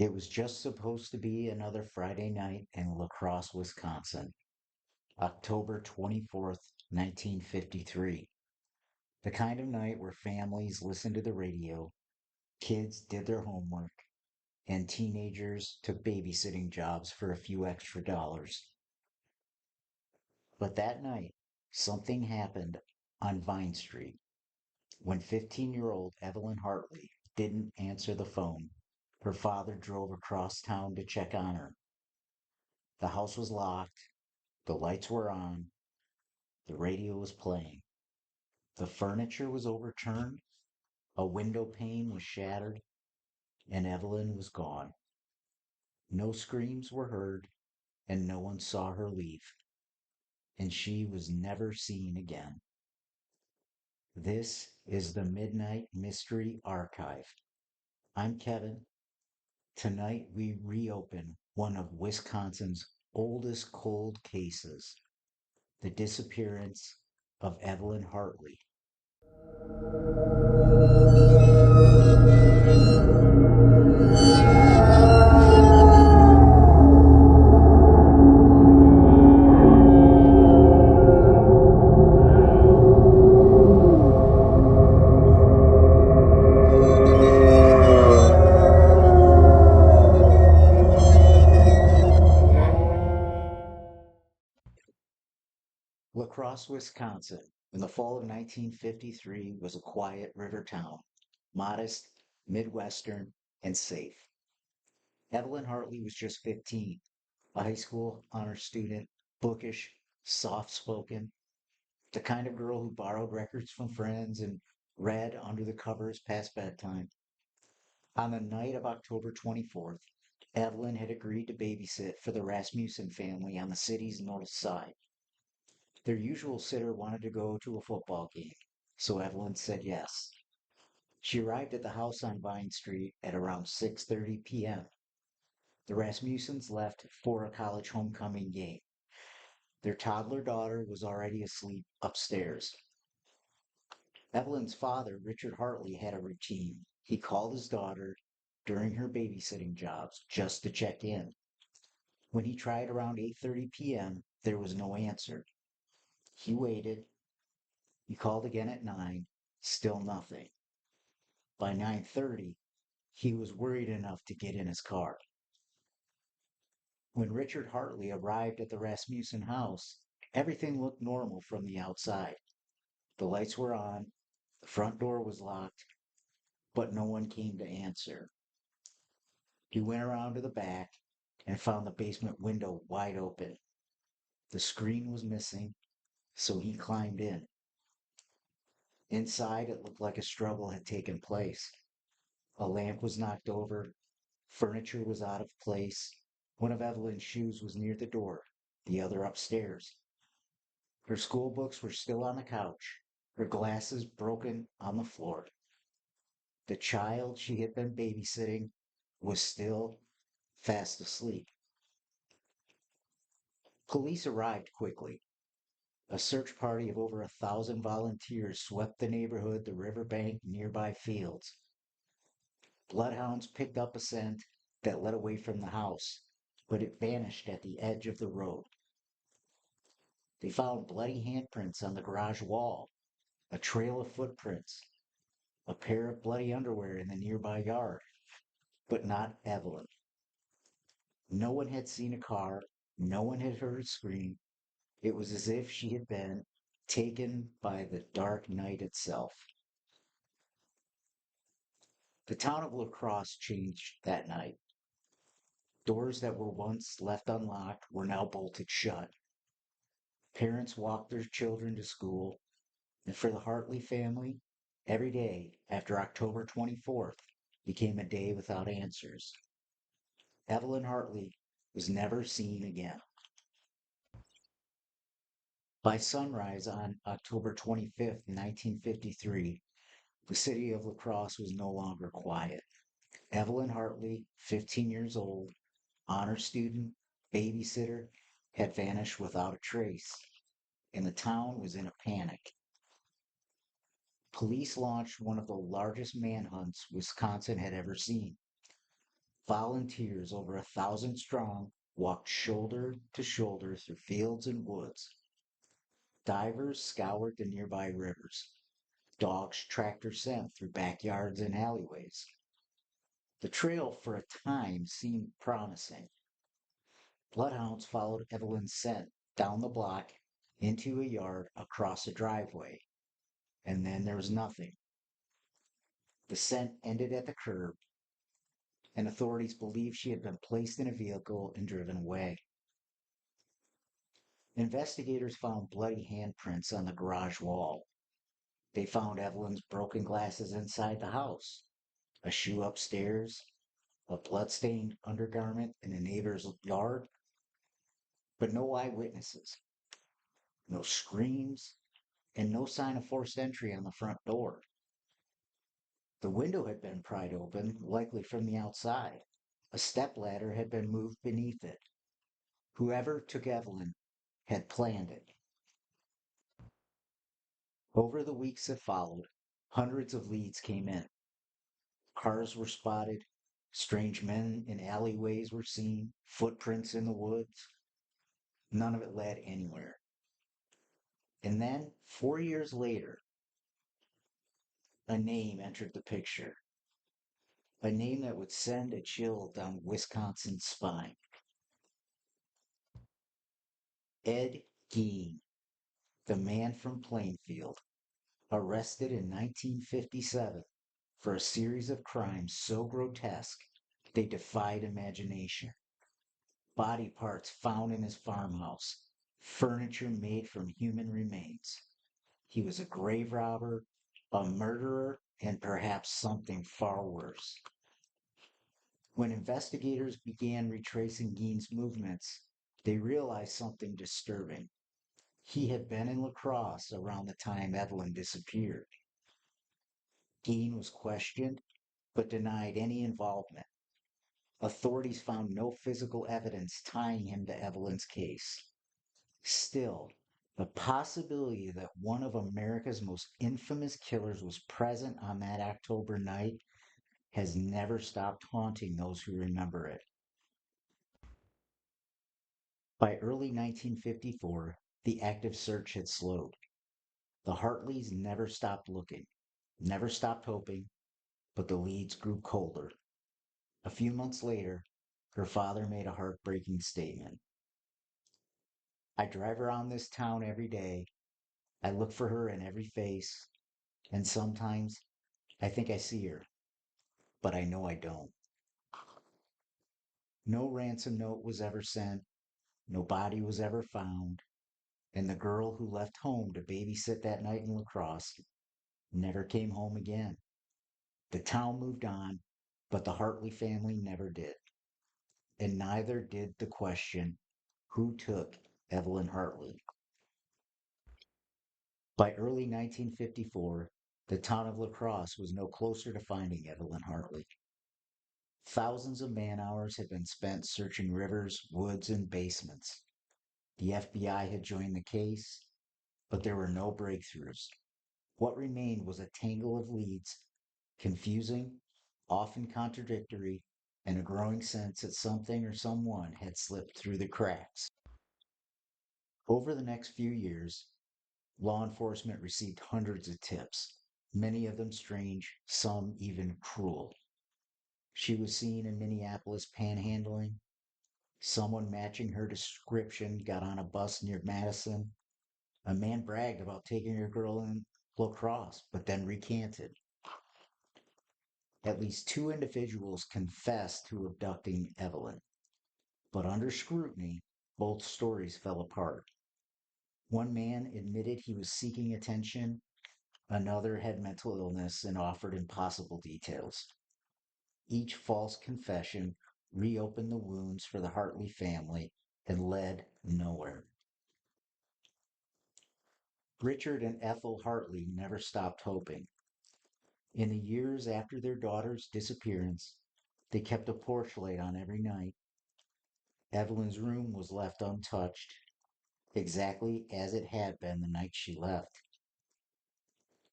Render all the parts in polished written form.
It was just supposed to be another Friday night in La Crosse, Wisconsin, October 24th, 1953. The kind of night where families listened to the radio, kids did their homework, and teenagers took babysitting jobs for a few extra dollars. But that night, something happened on Vine Street when 15-year-old Evelyn Hartley didn't answer the phone. Her father drove across town to check on her. The house was locked, the lights were on, the radio was playing. The furniture was overturned, a window pane was shattered, and Evelyn was gone. No screams were heard, and no one saw her leave, and she was never seen again. This is the Midnight Mystery Archive. I'm Kevin. Tonight we reopen one of Wisconsin's oldest cold cases, the disappearance of Evelyn Hartley. La Crosse, Wisconsin, in the fall of 1953 was a quiet river town, modest, Midwestern, and safe. Evelyn Hartley was just 15, a high school honor student, bookish, soft-spoken, the kind of girl who borrowed records from friends and read under the covers past bedtime. On the night of October 24th, Evelyn had agreed to babysit for the Rasmussen family on the city's north side. Their usual sitter wanted to go to a football game, so Evelyn said yes. She arrived at the house on Vine Street at around 6:30 p.m. The Rasmussens left for a college homecoming game. Their toddler daughter was already asleep upstairs. Evelyn's father, Richard Hartley, had a routine. He called his daughter during her babysitting jobs just to check in. When he tried around 8:30 p.m., there was no answer. He waited. He called again at 9, still nothing. By 9:30, he was worried enough to get in his car. When Richard Hartley arrived at the Rasmussen house, everything looked normal from the outside. The lights were on, the front door was locked, but no one came to answer. He went around to the back and found the basement window wide open. The screen was missing, so he climbed in. Inside, it looked like a struggle had taken place. A lamp was knocked over, furniture was out of place. One of Evelyn's shoes was near the door, the other upstairs. Her school books were still on the couch, her glasses broken on the floor. The child she had been babysitting was still fast asleep. Police arrived quickly. A search party of over 1,000 volunteers swept the neighborhood, the riverbank, nearby fields. Bloodhounds picked up a scent that led away from the house, but it vanished at the edge of the road. They found bloody handprints on the garage wall, a trail of footprints, a pair of bloody underwear in the nearby yard, but not Evelyn. No one had seen a car, no one had heard a scream. It was as if she had been taken by the dark night itself. The town of La Crosse changed that night. Doors that were once left unlocked were now bolted shut. Parents walked their children to school, and for the Hartley family, every day after October 24th became a day without answers. Evelyn Hartley was never seen again. By sunrise on October 25th, 1953, the city of La Crosse was no longer quiet. Evelyn Hartley, 15 years old, honor student, babysitter, had vanished without a trace, and the town was in a panic. Police launched one of the largest manhunts Wisconsin had ever seen. Volunteers over 1,000 strong walked shoulder to shoulder through fields and woods. Divers scoured the nearby rivers. Dogs tracked her scent through backyards and alleyways. The trail for a time seemed promising. Bloodhounds followed Evelyn's scent down the block, into a yard, across a driveway, and then there was nothing. The scent ended at the curb, and authorities believed she had been placed in a vehicle and driven away. Investigators found bloody handprints on the garage wall. They found Evelyn's broken glasses inside the house, a shoe upstairs, a blood-stained undergarment in a neighbor's yard, but no eyewitnesses, no screams, and no sign of forced entry on the front door. The window had been pried open, likely from the outside. A stepladder had been moved beneath it. Whoever took Evelyn had planned it. Over the weeks that followed, hundreds of leads came in. Cars were spotted, strange men in alleyways were seen, footprints in the woods. None of it led anywhere. And then, 4 years later, a name entered the picture. A name that would send a chill down Wisconsin's spine. Ed Gein, the man from Plainfield, arrested in 1957 for a series of crimes so grotesque they defied imagination. Body parts found in his farmhouse, furniture made from human remains. He was a grave robber, a murderer, and perhaps something far worse. When investigators began retracing Gein's movements, they realized something disturbing. He had been in La Crosse around the time Evelyn disappeared. Gein was questioned, but denied any involvement. Authorities found no physical evidence tying him to Evelyn's case. Still, the possibility that one of America's most infamous killers was present on that October night has never stopped haunting those who remember it. By early 1954, the active search had slowed. The Hartleys never stopped looking, never stopped hoping, but the leads grew colder. A few months later, her father made a heartbreaking statement. I drive around this town every day. I look for her in every face, and sometimes I think I see her, but I know I don't. No ransom note was ever sent, no body was ever found, and the girl who left home to babysit that night in La Crosse never came home again. The town moved on, but the Hartley family never did. And neither did the question, who took Evelyn Hartley? By early 1954, the town of La Crosse was no closer to finding Evelyn Hartley. Thousands of man-hours had been spent searching rivers, woods, and basements. The FBI had joined the case, but there were no breakthroughs. What remained was a tangle of leads, confusing, often contradictory, and a growing sense that something or someone had slipped through the cracks. Over the next few years, law enforcement received hundreds of tips, many of them strange, some even cruel. She was seen in Minneapolis panhandling. Someone matching her description got on a bus near Madison. A man bragged about taking a girl in La Crosse, but then recanted. At least two individuals confessed to abducting Evelyn, but under scrutiny, both stories fell apart. One man admitted he was seeking attention, another had mental illness and offered impossible details. Each false confession reopened the wounds for the Hartley family and led nowhere. Richard and Ethel Hartley never stopped hoping. In the years after their daughter's disappearance, they kept a porch light on every night. Evelyn's room was left untouched, exactly as it had been the night she left.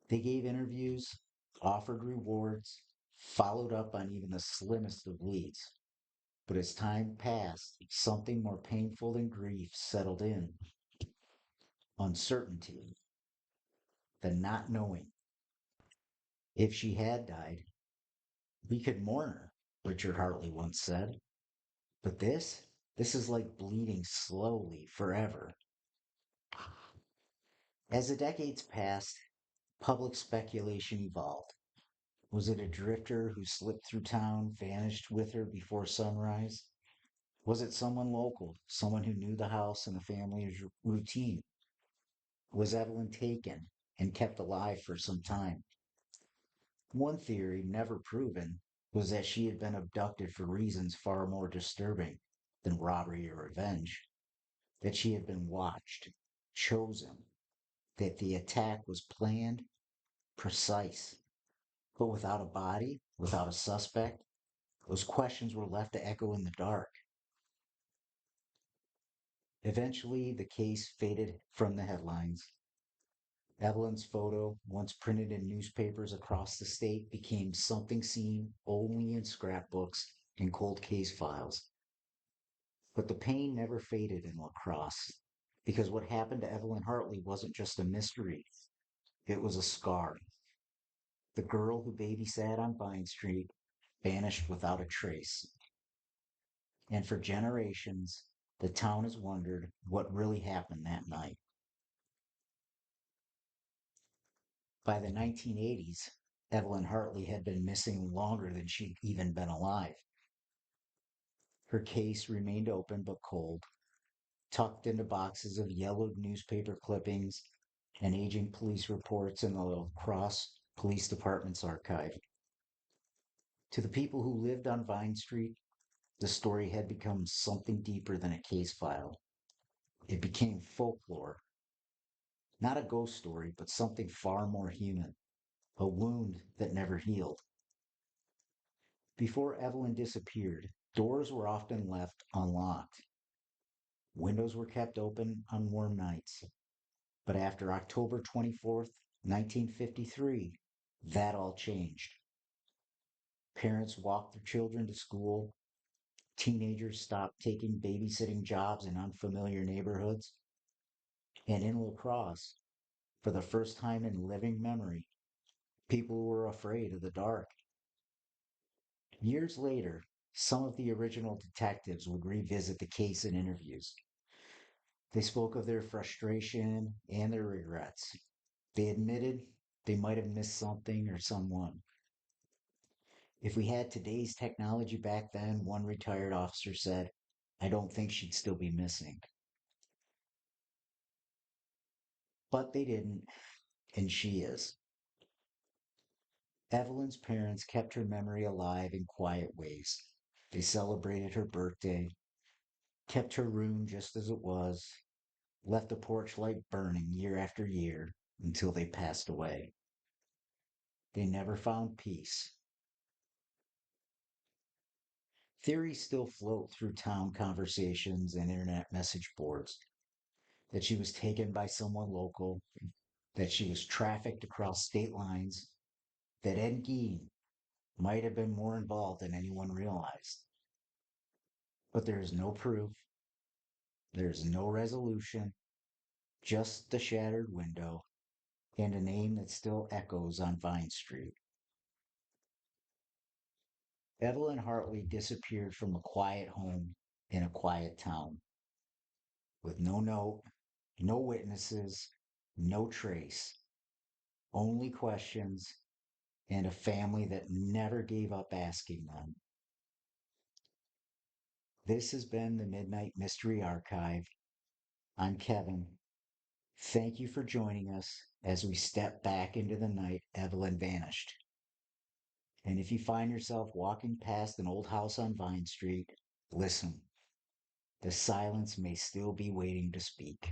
They gave interviews, offered rewards, followed up on even the slimmest of leads. But as time passed, something more painful than grief settled in: uncertainty, the not knowing. If she had died, we could mourn her, Richard Hartley once said. But this is like bleeding slowly forever. As the decades passed, public speculation evolved. Was it a drifter who slipped through town, vanished with her before sunrise? Was it someone local, someone who knew the house and the family's routine? Was Evelyn taken and kept alive for some time? One theory, never proven, was that she had been abducted for reasons far more disturbing than robbery or revenge, that she had been watched, chosen, that the attack was planned, precise. But without a body, without a suspect, those questions were left to echo in the dark. Eventually, the case faded from the headlines. Evelyn's photo, once printed in newspapers across the state, became something seen only in scrapbooks and cold case files. But the pain never faded in La Crosse, because what happened to Evelyn Hartley wasn't just a mystery, it was a scar. The girl who babysat on Vine Street vanished without a trace. And for generations, the town has wondered what really happened that night. By the 1980s, Evelyn Hartley had been missing longer than she'd even been alive. Her case remained open but cold, tucked into boxes of yellowed newspaper clippings and aging police reports in the Crosse Police Department's archive. To the people who lived on Vine Street, the story had become something deeper than a case file. It became folklore, not a ghost story, but something far more human, a wound that never healed. Before Evelyn disappeared, doors were often left unlocked. Windows were kept open on warm nights. But after October 24th, 1953, that all changed. Parents walked their children to school. Teenagers stopped taking babysitting jobs in unfamiliar neighborhoods. And in La Crosse, for the first time in living memory, people were afraid of the dark. Years later, some of the original detectives would revisit the case in interviews. They spoke of their frustration and their regrets. They admitted they might have missed something or someone. If we had today's technology back then, one retired officer said, I don't think she'd still be missing. But they didn't, and she is. Evelyn's parents kept her memory alive in quiet ways. They celebrated her birthday, kept her room just as it was, left the porch light burning year after year until they passed away. They never found peace. Theories still float through town conversations and internet message boards that she was taken by someone local, that she was trafficked across state lines, that Ed Gein might have been more involved than anyone realized. But there is no proof, there is no resolution, just the shattered window and a name that still echoes on Vine Street. Evelyn Hartley disappeared from a quiet home in a quiet town with no note, no witnesses, no trace, only questions, and a family that never gave up asking them. This has been the Midnight Mystery Archive. I'm Kevin. Thank you for joining us as we step back into the night Evelyn vanished. And if you find yourself walking past an old house on Vine Street, listen. The silence may still be waiting to speak.